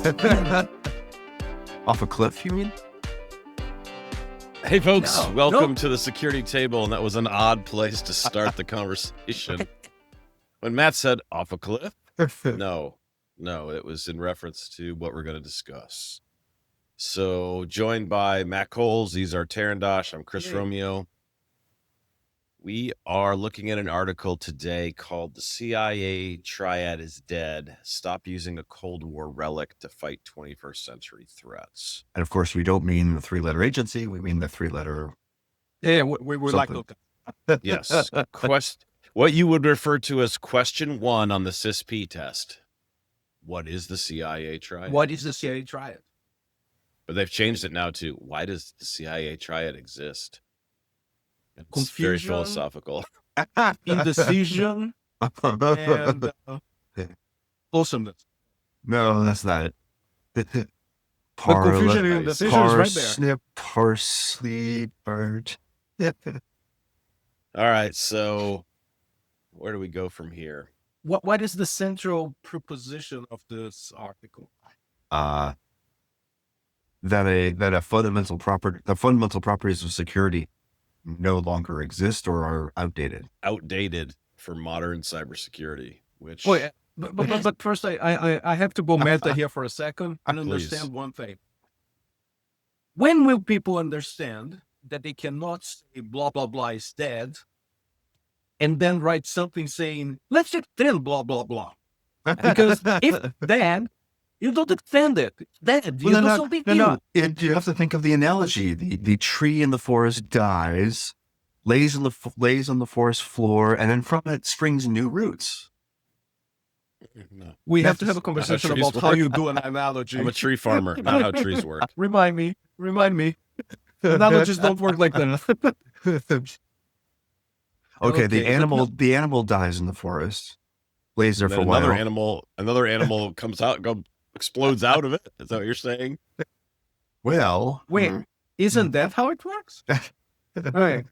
Off a cliff, you mean? Hey folks, No, welcome no. to the security table, and that was an odd place to start the conversation. When Matt said off a cliff, no, it was in reference to what we're going to discuss. So joined by Matt Coles, he's our Tarandosh, I'm Chris Yay. Romeo. We are looking at an article today called "The CIA Triad is Dead. Stop using a Cold War relic to fight 21st century threats." And of course, we don't mean the three-letter agency. We mean the three-letter. Yeah, we would like to. something. Yes. What you would refer to as question 1 on the CISP test. What is the CIA Triad? What is the CIA Triad? But they've changed it now to, why does the CIA Triad exist? It's very Confusion. philosophical. Indecision and awesomeness. No, that's not it. Confusion and indecision is right there. Parsnip, parsley, bird. All right, so where do we go from here? What is the central proposition of this article? That the fundamental properties of security no longer exist or are outdated. Outdated for modern cybersecurity, which Oh, yeah. But first, I have to go meta here for a second and Please. understand one thing. When will people understand that they cannot say blah, blah, blah is dead and then write something saying, let's extend blah, blah, blah? Because if dead, you don't extend it. It's dead. You do something new. You have to think of the analogy. The tree in the forest dies, lays on the forest floor, and then from it springs new roots. no. We have to That's have a conversation trees about how work. you do an analogy. I'm a tree farmer, not how trees work. Remind me. Analogies don't work like that. Okay, the Okay, but animal dies in the forest, lays there And for a then while. another animal comes out, explodes out of it. Is that what you're saying? Well, Wait, isn't that how it works? Right.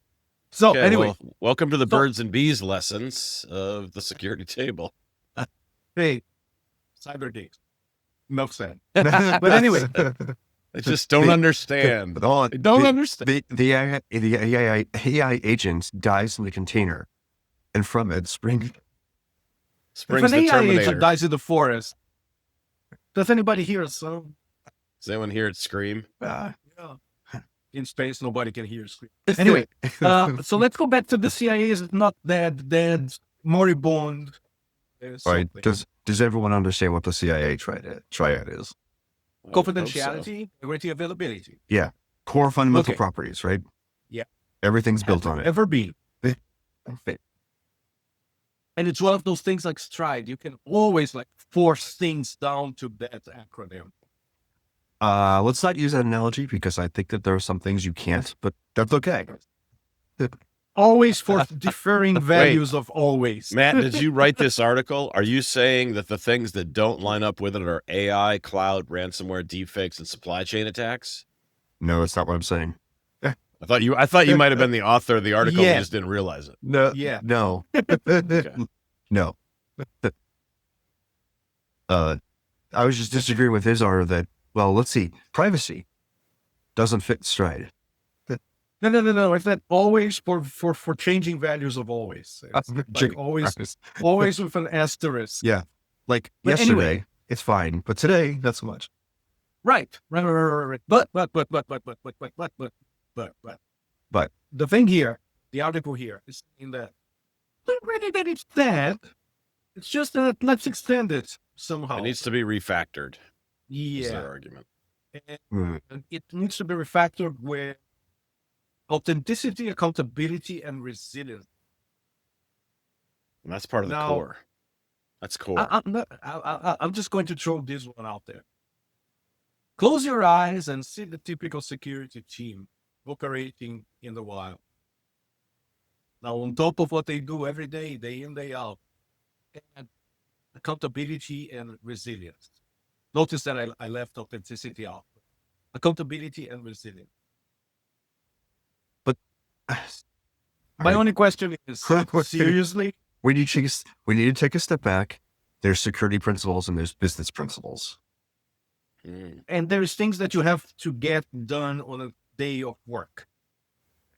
So Okay, anyway, well, welcome to the birds and bees lessons of the security table. hey, cyber geeks. Enough said. But anyway, They just don't understand. They don't understand. The AI agent dies in the container, and from it springs Springs if an the AI agent Terminator. dies in the forest, does anybody hear a sound? Does anyone hear it scream? Yeah. In space, nobody can hear scream. Anyway, so let's go back to the CIA is not dead, moribund. Right? Does everyone understand what the CIA triad is? I would hope so. Confidentiality, integrity, availability. Yeah, core fundamental Okay. properties, right? Yeah. Everything's built on it. Ever be. Perfect. And it's one of those things like Stride. You can always force things down to that acronym. Let's not use that analogy because I think that there are some things you can't, but that's okay. Always for differing values of always. Matt, did you write this article? Are you saying that the things that don't line up with it are AI, cloud, ransomware, deepfakes, and supply chain attacks? No, that's not what I'm saying. I thought you might have been the author of the article Yeah. and just didn't realize it. No, Yeah. no, Okay. no. I was just disagreeing with his order that, well, let's see, privacy doesn't fit Stride. No. It's that always for changing values of always. It's like always with an asterisk. Yeah. Like But yesterday, anyway. it's fine, but today, not so much. Right. But the thing here, the article here is saying that not really that it's dead. It's just that let's extend it somehow. It needs to be refactored, is yeah. their argument. Mm. And it needs to be refactored with authenticity, accountability, and resilience. And that's part of the Now- core. That's core. I'm just going to throw this one out there. Close your eyes and see the typical security team operating in the wild. Now, on top of what they do every day in, day out, and accountability and resilience. Notice that I left authenticity out. Accountability and resilience. My only question is, seriously? We need to take a step back. There's security principles and there's business principles. And there's things that you have to get done on a day of work.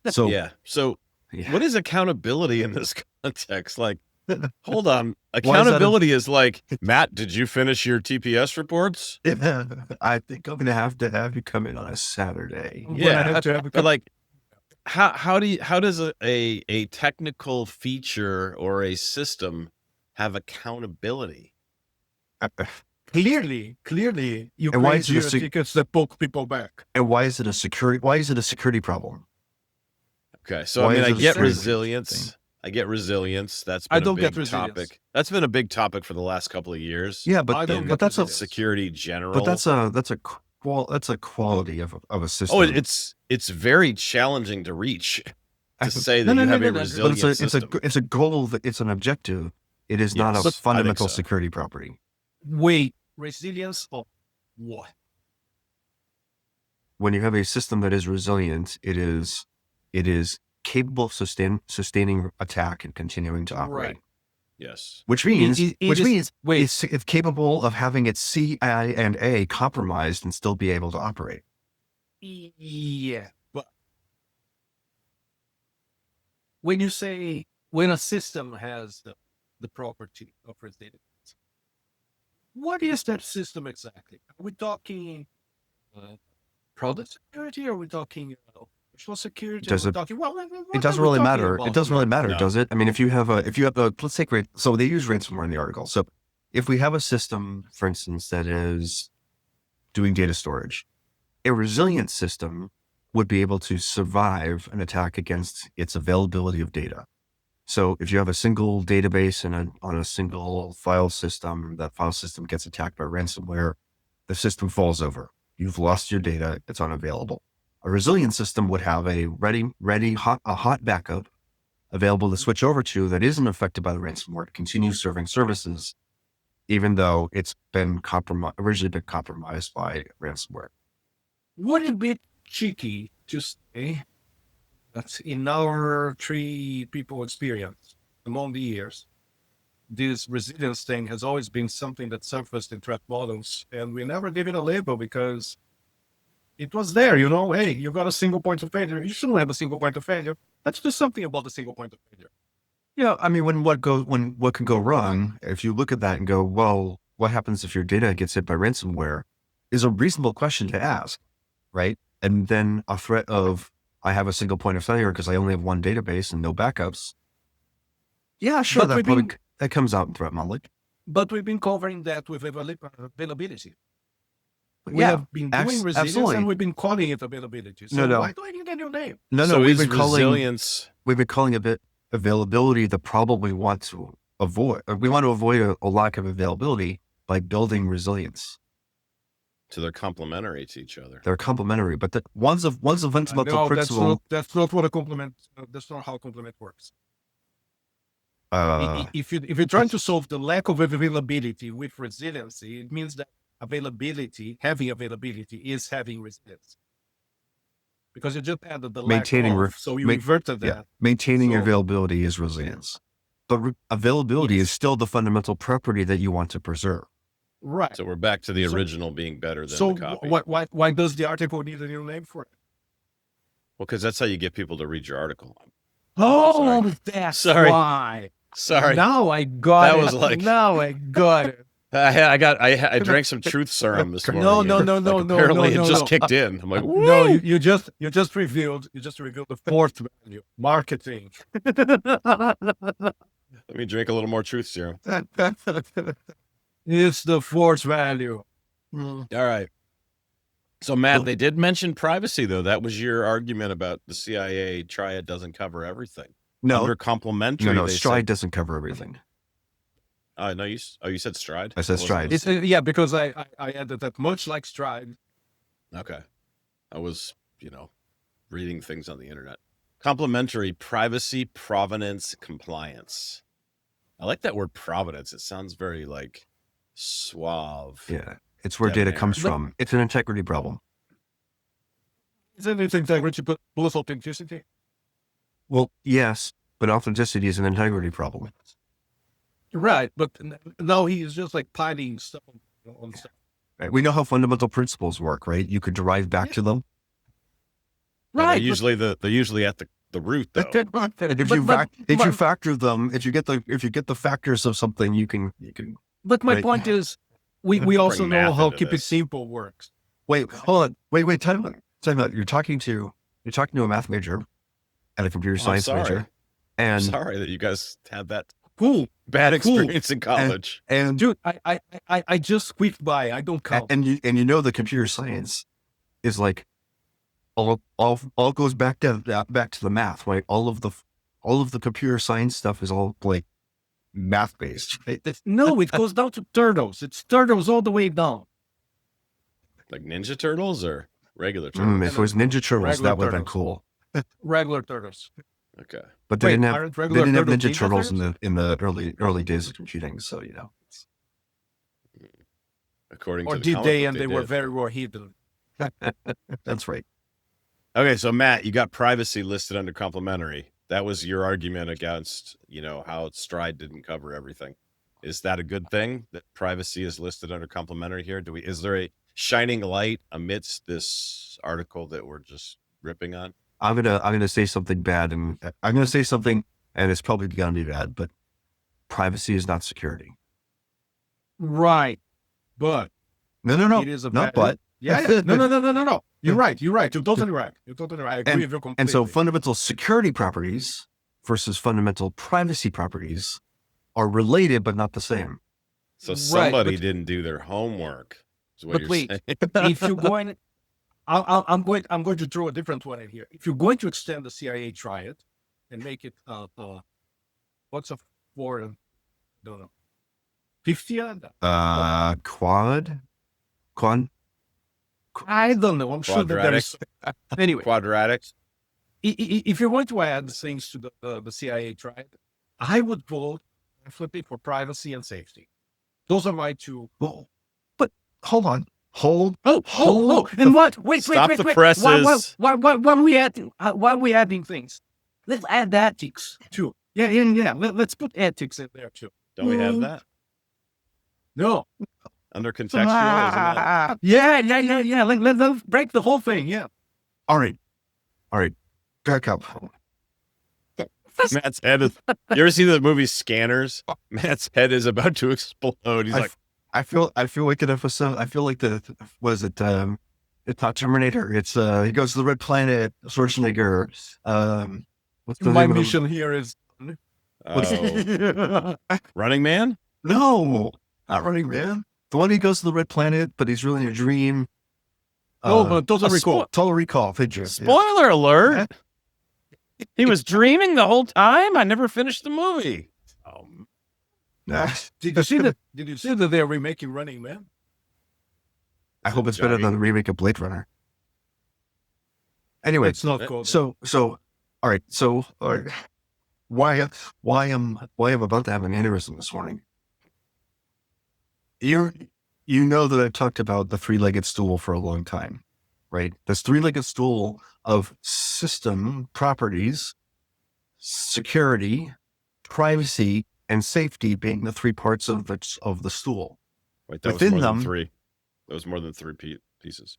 So Yeah. So yeah. what is accountability in this context? Like, hold on. Why is that Accountability is like, Matt, did you finish your TPS reports? I think I'm gonna have to have you come in on a Saturday. I'm gonna have to have a But like, how does a technical feature or a system have accountability? Clearly, you And why create is it a Jira tickets that poke people back. And why is it a security problem? Okay, so Why I mean, is I it a get security resilience. thing? I get resilience. That's I been a don't get big resilience. topic. That's been a big topic for the last couple of years. Yeah, I but don't but get that's a resilience. Security general. but that's a quality of a system. Oh, it's very challenging to reach to say that No, you no, have no, a no, no. resilient But system. it's a goal that it's an objective. It is not Yes, a I think fundamental so. security property. Wait, resilience of what? When you have a system that is resilient, it is capable of sustaining attack and continuing to operate. Right. Yes. Which means wait, it's capable of having its CIA compromised and still be able to operate. yeah, but when you say when a system has the property of resilience, what is that system exactly? Are we talking product security? Are we talking social security? Does Are we it- talking, well, It doesn't really matter. About It doesn't really matter, No. does it? I mean, if you have a, let's take, so they use ransomware in the article. So if we have a system, for instance, that is doing data storage, a resilient system would be able to survive an attack against its availability of data. So if you have a single database and on a single file system, that file system gets attacked by ransomware, the system falls over. You've lost your data. It's unavailable. A resilient system would have a hot backup available to switch over to that isn't affected by the ransomware to continue serving services, even though it's been originally been compromised by ransomware. Would it be cheeky to say that in our 3 people experience among the years, this resilience thing has always been something that surfaced in threat models, and we never gave it a label because it was there, hey, you got a single point of failure. You shouldn't have a single point of failure. Let's do something about the single point of failure. Yeah, I mean, what can go wrong, if you look at that and go, well, what happens if your data gets hit by ransomware, is a reasonable question to ask, right? And then a threat of, I have a single point of failure because I only have one database and no backups. Yeah, sure, But that comes out in threat modeling. But we've been covering that with availability. We Yeah, have been doing resilience absolutely. and we've been calling it availability. So No. why do I need a new name? No, So we've is been calling resilience. availability the problem we want to avoid. We want to avoid a lack of availability by building resilience. So they're complementary to each other. They're complementary, but one's a fundamental No, principle. that's not what a complement. That's not how a complement works. If you're trying to solve the lack of availability with resiliency, it means that having availability is having resilience. Because you just added the Maintaining lack of, so you inverted that. Yeah, maintaining So- availability is resilience, but availability is still the fundamental property that you want to preserve. Right. So we're back to the So- original being better than So the copy. why does the article need a new name for it? Well, because that's how you get people to read your article. Oh, that's Sorry. why. Sorry, Now I got That it. was like- Now I got it. I drank some truth serum this morning. No, and, like, apparently it just no. kicked in. I'm like, No, woo! you just revealed the 4th value, marketing. Let me drink a little more truth serum. It's the 4th value. All right. So Matt, they did mention privacy though. That was your argument about the CIA Triad doesn't cover everything. No, Under complementary. no, they Stride said, doesn't cover everything. no, you said Stride. I said wasn't Stride. listening. It's because I added that much like Stride. Okay. I was, reading things on the internet. Complementary, privacy, provenance, compliance. I like that word provenance. It sounds very like suave. Yeah, it's where data Debonair. comes from. It's an integrity problem. Isn't it integrity plus authenticity? Well, yes, but authenticity is an integrity problem. Right, but now he is just like piling stuff on stuff. Right? We know how fundamental principles work, right? You could derive back to them. Yeah, Right. they're usually at the root though. And if you factor them, if you get the factors of something, you can. But my Right. point is, we also Bring know math how into keep it this. simple works. Wait, hold on. Wait, time out. You're talking to a math major and a computer I'm science sorry. major. I'm And sorry that you guys had that Cool. bad experience in college. and Dude, I just squeaked by. I don't count. and you know the computer science is like all goes back to the math, right? All of the computer science stuff is all like math based. Right? No, it goes down to turtles. It's turtles all the way down. Like Ninja Turtles or regular turtles? If it was Ninja Turtles, Regular that would have been turtles. cool. Regular turtles. Okay. But they Wait, didn't have aren't they regular didn't have turtles Ninja Turtles turtles? in the early days of computing. So According Or to the did comic they? book, And they were did. very well hidden. that's right. Okay, so Matt, you got privacy listed under complementary. That was your argument against, how Stride didn't cover everything. Is that a good thing that privacy is listed under complementary here? Is there a shining light amidst this article that we're just ripping on? I'm gonna say something bad, and I'm gonna say something, and it's probably gonna be bad. But privacy is not security. Right. But No. it is a Not value. but. Yeah. No. You're right. You're totally right. I agree with you completely. And so fundamental security properties versus fundamental privacy properties are related, but not the same. So Right, somebody but- didn't do their homework. Is what But you're wait, saying. if you're going, I'm going to throw a different one in here. If you're going to extend the CIA Triad and make it, what's a foreign, don't know, 50? Quad. I don't know. I'm sure that there is. Anyway, Quadratics. if you're going to add things to the CIA Triad, I would vote flipping for privacy and safety. Those are my two. Well, but hold on. Hold. And what? Wait. Stop the presses. Why we adding things? Let's add ethics too. Yeah. Let's put ethics in there too. Don't we have that? No. Under contextual, isn't that? Yeah. Let's break the whole thing. Yeah. All right. Back up. Matt's head is. You ever see the movie Scanners? Matt's head is about to explode. He's like, I feel like an episode. I feel like it's not Terminator. It's he goes to the Red Planet. Schwarzenegger. What's the My name of the- mission here is. oh, Running Man? No, not Running Man. The one he goes to the Red Planet, but he's really in a dream. Total Recall. Total Recall. Picture. Spoiler alert. He was dreaming the whole time. I never finished the movie. Yeah. Did you see that? Did you see that they're remaking Running Man? I hope it's better than the remake of Blade Runner. Anyway, It's not called. so all right. So why I'm about to have an aneurysm this morning. You know that I've talked about the three-legged stool for a long time, right? This three-legged stool of system properties, security, privacy, and safety being the three parts of the stool. Wait, that was Within more them- than three. That was more than three pieces.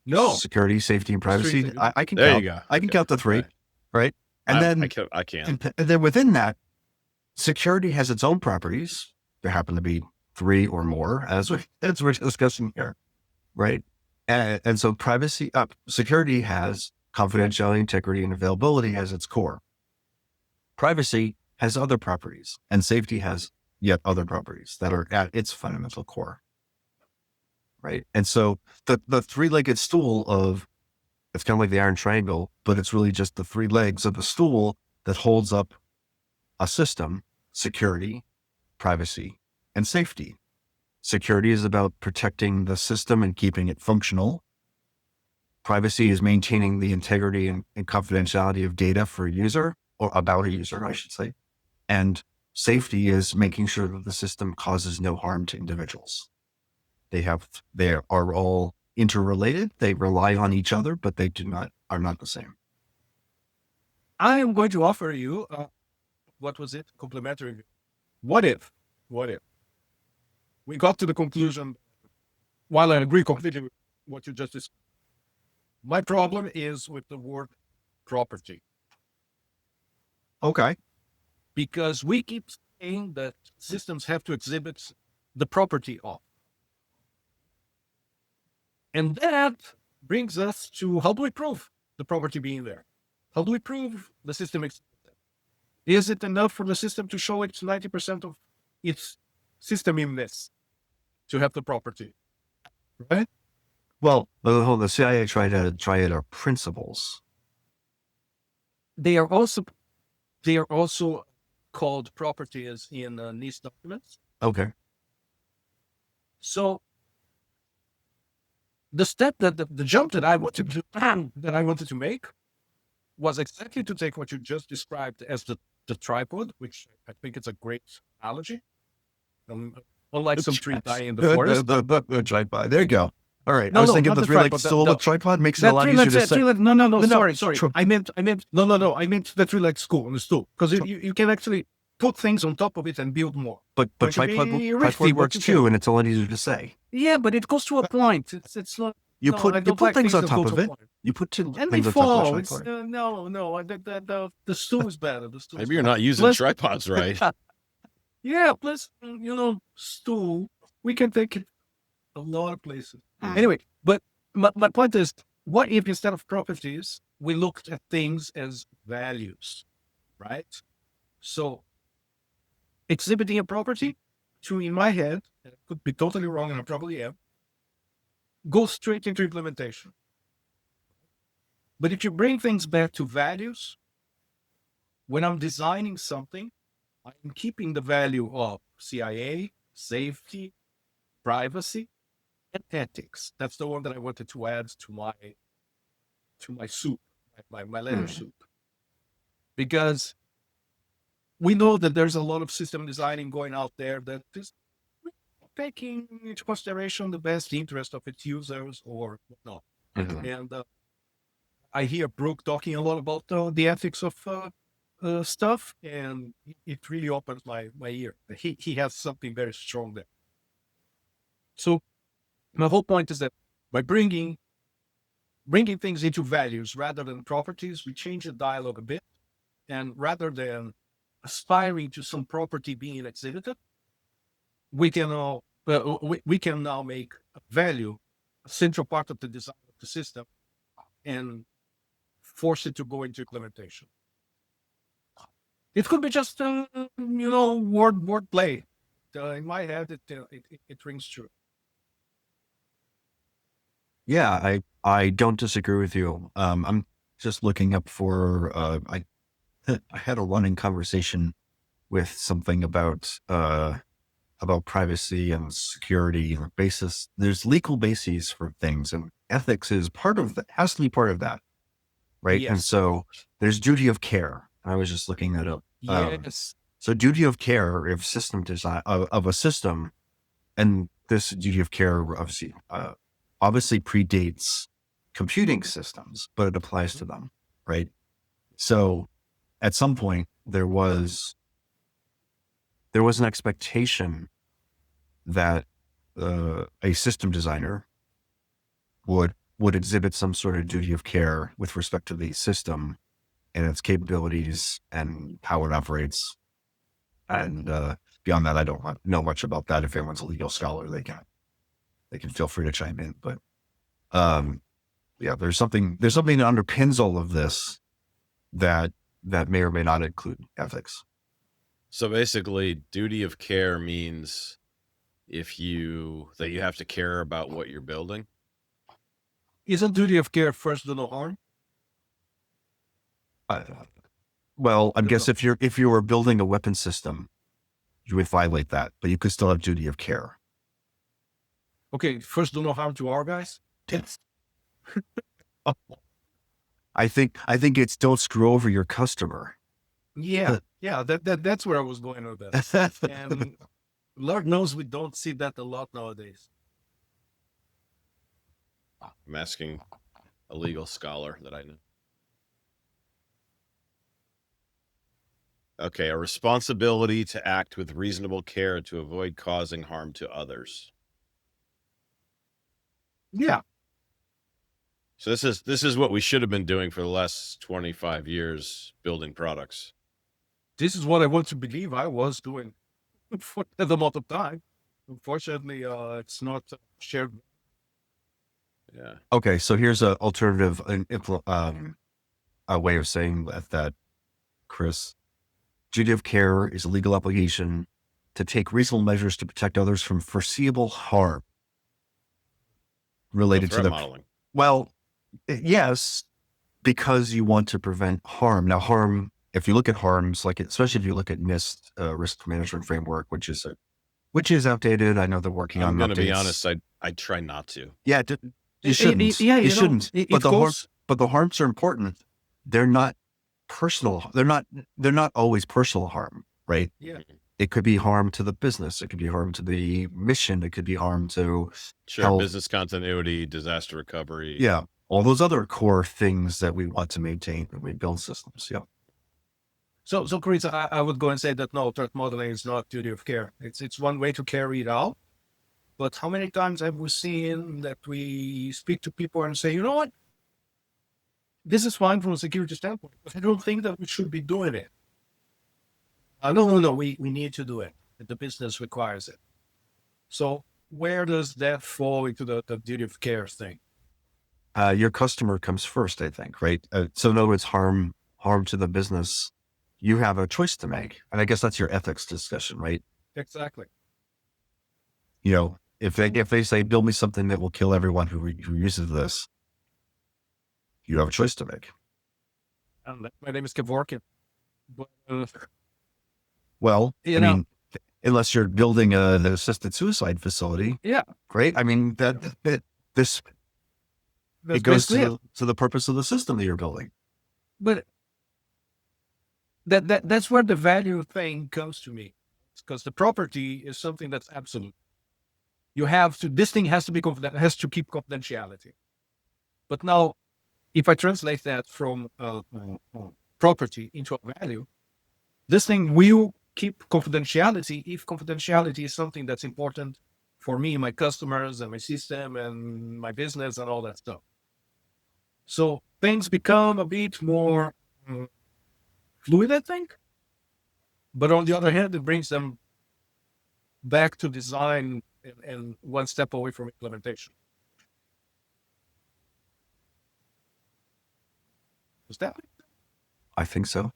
No. Security, safety, and There's three privacy. things. I can There count. you go. I can Okay. count the three, Okay. right? And then I can't. And then within that, security has its own properties. There happen to be three or more, as we're discussing here, right? And so security has confidentiality, integrity, and availability as its core. Privacy has other properties, and safety has yet other properties that are at its fundamental core, right? And so the three-legged stool it's kind of like the iron triangle, but it's really just the three legs of the stool that holds up a system: security, privacy, and safety. Security is about protecting the system and keeping it functional. Privacy is maintaining the integrity and confidentiality of data for a user, or about a user, I should say. And safety is making sure that the system causes no harm to individuals. They are all interrelated. They rely on each other, but they are not the same. I am going to offer you, what was it? Complementary. What if we got to the conclusion while I agree completely with what you just described, my problem is with the word property, Okay. because we keep saying that systems have to exhibit the property of. And that brings us to, how do we prove the property being there? How do we prove the system exhibits it? Is it enough for the system to show it's 90% of its system in this to have the property? Right? Well, the CIA Triad are principles. They are also called properties in NIST documents. Okay. So the step that the jump that I wanted to make was exactly to take what you just described as the tripod, which I think it's a great analogy. Unlike some tree dying in the forest. The tripod. There you go. All right. No, I was no, thinking not the the three-legged tripod, stool, the tripod makes it a lot easier to say. No, sorry. Sure. I meant I meant the three-legged stool on the stool, because you can actually put things on top of it and build more. But It can be tripod risky, but works you can. too, and it's a lot easier to say. Yeah, but it goes to a point. It's not. You No, I put don't like things on that top go of to a it. point. You put two And they things on top fall. of the It's, tripod. the stool is better. The stool. Maybe you're not using Plus- tripods right. Yeah, plus stool. We can take it a lot of places. Anyway, but my point is, what if instead of properties, we looked at things as values, right? So exhibiting a property, in my head, and I could be totally wrong, and I probably am, go straight into implementation. But if you bring things back to values, when I'm designing something, I'm keeping the value of CIA, safety, privacy, and ethics. That's the one that I wanted to add to my soup, my letter soup. Because we know that there's a lot of system designing going out there that is taking into consideration the best interest of its users or whatnot. And I hear Brooke talking a lot about the ethics of stuff, and it really opens my ear. He has something very strong there. So my whole point is that by bringing things into values rather than properties, we change the dialogue a bit. And rather than aspiring to some property being exhibited, we can now make a value a central part of the design of the system and force it to go into implementation. It could be just word play. In my head, it rings true. Yeah, I don't disagree with you. I'm just looking up for I had a running conversation with something about privacy and security and basis. There's legal bases for things, and ethics is part of that, has to be part of that, right? Yes. And so there's duty of care. I was just looking that up. Yes. So duty of care of system design of a system, and this duty of care obviously predates computing systems, but it applies to them, right? So at some point there was an expectation that a system designer would exhibit some sort of duty of care with respect to the system and its capabilities and how it operates. And beyond that, I don't know much about that. If anyone's a legal scholar, they can feel free to chime in. But yeah, there's something that underpins all of this that may or may not include ethics. So basically, duty of care means that you have to care about what you're building. Isn't duty of care first do no harm? Well, I guess if you were building a weapon system, you would violate that, but you could still have duty of care. Okay, first do no harm to our guys. Yes. I think it's don't screw over your customer. Yeah, that's where I was going with that. And Lord knows we don't see that a lot nowadays. I'm asking a legal scholar that I know. Okay, a responsibility to act with reasonable care to avoid causing harm to others. Yeah. So this is what we should have been doing for the last 25 years, building products. This is what I want to believe I was doing for that amount of time. Unfortunately, it's not shared. Yeah. Okay, so here's an alternative a way of saying that, Chris. Duty of care is a legal obligation to take reasonable measures to protect others from foreseeable harm related to Threat the modeling. Well, yes, because you want to prevent harm. Now, harm, if you look at harms, like especially if you look at NIST risk management framework, which is outdated. I know they're working on I'm going to be updates. honest. I try not to. Yeah, you shouldn't. Yeah, you shouldn't. But goes, the harms are important. They're not personal. They're not always personal harm, right? yeah. It could be harm to the business. It could be harm to the mission. It could be harm to Sure. health. Business continuity, disaster recovery. Yeah, all those other core things that we want to maintain when we build systems. Yeah. So Chris, I would go and say that no, threat modeling is not duty of care. It's one way to carry it out. But how many times have we seen that we speak to people and say, you know what? This is fine from a security standpoint, but I don't think that we should be doing it. No, we need to do it. The business requires it. So where does that fall into the duty of care thing? Your customer comes first, I think, right? So in other words, harm to the business, you have a choice to make. And I guess that's your ethics discussion, right? Exactly. You know, if they say, build me something that will kill everyone who uses this, you have a choice to make. And my name is Kevorkian. But, Well, You I know- mean, unless you're building an assisted suicide facility, yeah, great. I mean, it that's goes basically it. to the purpose of the system that you're building. But that's where the value thing comes to me, because the property is something that's absolute. This thing has to be has to keep confidentiality. But now, if I translate that from property into a value, this thing will keep confidentiality if confidentiality is something that's important for me, my customers, and my system, and my business, and all that stuff. So things become a bit more fluid, I think. But on the other hand, it brings them back to design and one step away from implementation. Was that? I think so.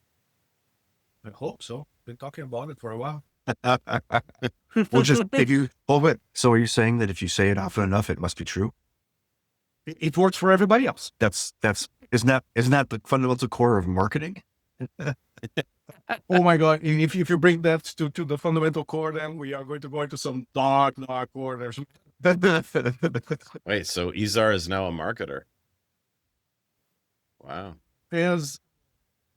I hope so. Been talking about it for a while. Well, so are you saying that if you say it often enough, it must be true? It works for everybody else. Isn't that the fundamental core of marketing? Oh my God. If you bring that to the fundamental core, then we are going to go into some dark corners. Wait, so Izar is now a marketer. Wow. As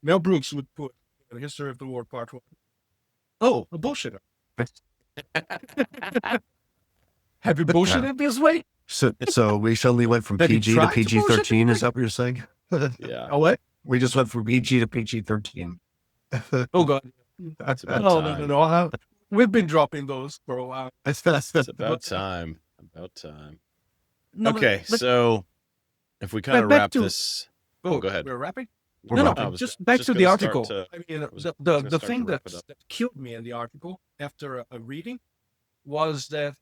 Mel Brooks would put in the History of the War Part 1. Oh, a bullshitter. Have you bullshitted this way? So we suddenly went from That he PG to tried to PG-13. bullshit Is that what you're saying? Yeah. Oh, what? We just went from PG to PG-13. Oh, God. It's about No, time. no. We've been dropping those for a while. It's about time. About time. No, Okay, but- so if we kind of back wrap to- this. Oh, go ahead. We're wrapping? We're No, wrapping. I was just back just to the gonna start article. to- I mean, was the gonna start thing to wrap that it up. killed me in the article after a reading was that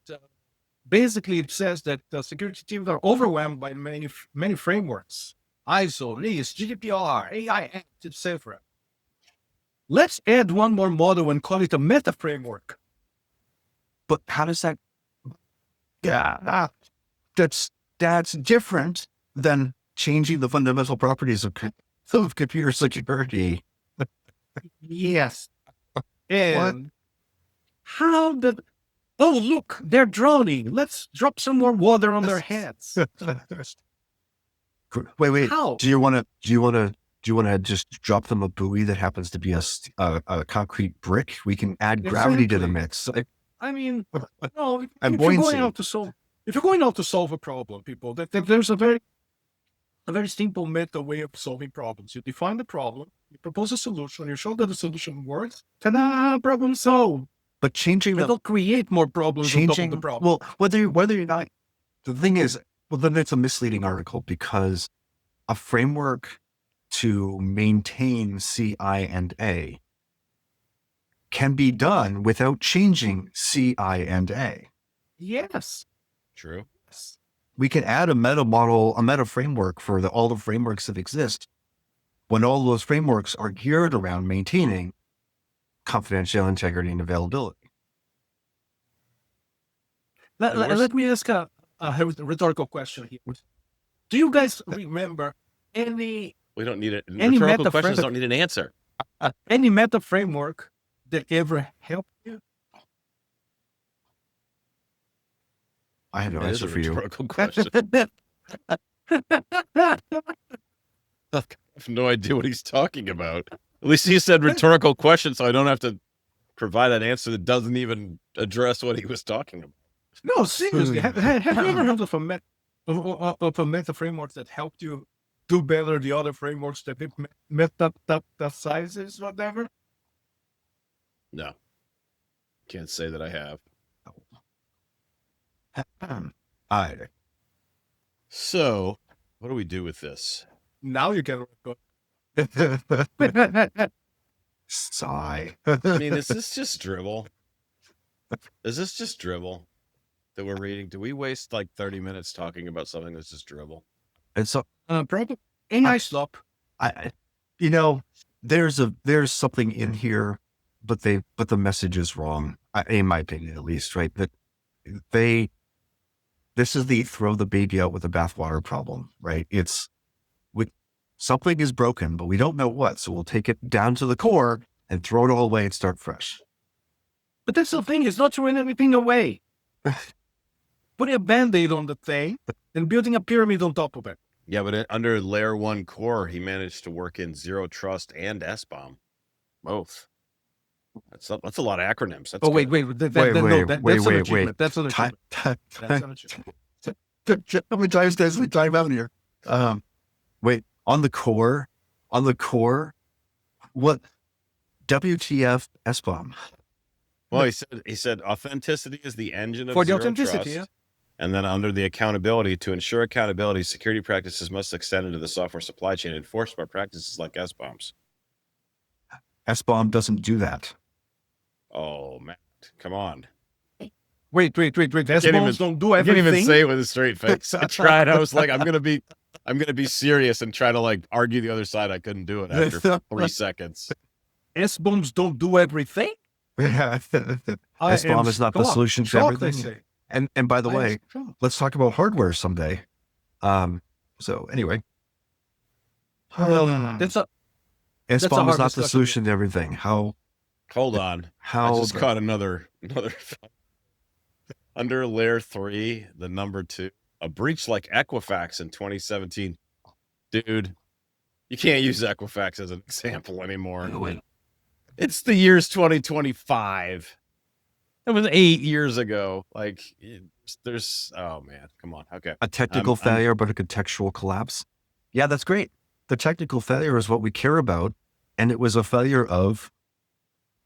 basically it says that the security teams are overwhelmed by many frameworks, ISO, NIST, GDPR, AI Act, etc. Let's add one more model and call it a meta framework. But how does that? Yeah, that's different than changing the fundamental properties of computer security. Yes. And how did? Oh, look, they're drowning. Let's drop some more water on their heads. Wait. How? Do you want to just drop them a buoy that happens to be a concrete brick? We can add gravity to the Exactly. mix. I mean, no. And If you're buoyancy. going out to solve a problem, people, that there's a very simple meta way of solving problems. You define the problem, you propose a solution, you show that the solution works. Ta-da! Problem solved. But changing It'll create more problems on top of the problem. Well, whether you're not, the thing is, Well, then it's a misleading article because a framework to maintain CIA can be done without changing CIA. Yes. True. We can add a meta model, a meta framework for all the frameworks that exist when all those frameworks are geared around maintaining confidential integrity and availability. Let me ask a rhetorical question here. Do you guys remember any We don't need it. Any Rhetorical meta questions framework- don't need an answer. any meta framework that ever helped you? I have no That is answer a for you. rhetorical question. I have no idea what he's talking about. At least he said rhetorical question, so I don't have to provide an answer that doesn't even address what he was talking about. No, seriously. Have you ever heard of a meta framework that helped you do better the other frameworks that it met that sizes, whatever? No. Can't say that I have. So, what do we do with this? Now you can go. Sigh. I mean, is this just dribble? Is this just dribble that we're reading? Do we waste like 30 minutes talking about something that's just dribble? And so Probably AI slop. there's something in here, but the message is wrong, in my opinion, at least, right? That this is the throw the baby out with the bathwater problem, right? Something is broken, but we don't know what, so we'll take it down to the core and throw it all away and start fresh. But that's the thing, it's not throwing anything away. Putting a band-aid on the thing and building a pyramid on top of it. Yeah, but under layer 1 core, he managed to work in zero trust and SBOM. Both. That's a lot of acronyms. That's Wait. That's an achievement. That's an achievement. That's an achievement. How many times does we time out here? Wait, on the core, what? WTF SBOM? Well, he said authenticity is the engine of For the zero authenticity, trust. And then under the accountability, to ensure accountability, security practices must extend into the software supply chain, enforced by practices like SBOMs. SBOM doesn't do that. Oh, Matt, come on. Wait. SBOMs don't do I can't everything. even say it with a straight face. I tried. I was like, I'm gonna be serious and try to like argue the other side. I couldn't do it after 3 seconds. SBOMs don't do everything? SBOM is not the solution to everything. And by the way, let's talk about hardware someday. So anyway, That's SBOM is not the discussion. solution to everything. Hold on. I just caught another under layer 3, the number 2, a breach like Equifax in 2017. Dude, you can't use Equifax as an example anymore. It's the year's 2025. It was 8 years ago. Like, oh man, come on. Okay. a technical failure, but a contextual collapse. Yeah, that's great. The technical failure is what we care about. And it was a failure of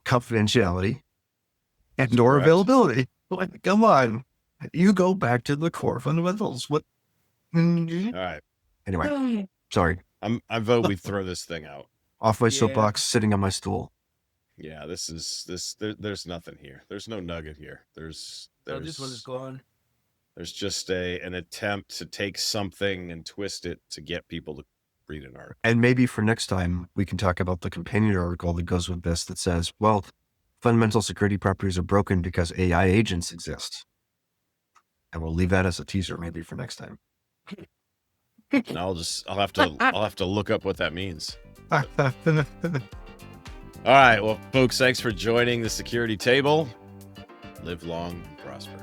confidentiality and or correct. availability. Like, come on. You go back to the core fundamentals. What? All right. Anyway, sorry. I vote we throw this thing out. Off my Yeah. soapbox, sitting on my stool. Yeah, there's nothing here. There's no nugget here. this one is gone. There's just an attempt to take something and twist it to get people to read an article. And maybe for next time, we can talk about the companion article that goes with this that says, well, fundamental security properties are broken because AI agents exist. And we'll leave that as a teaser maybe for next time. And I'll have to look up what that means. All right, well, folks, thanks for joining the security table. Live long and prosper.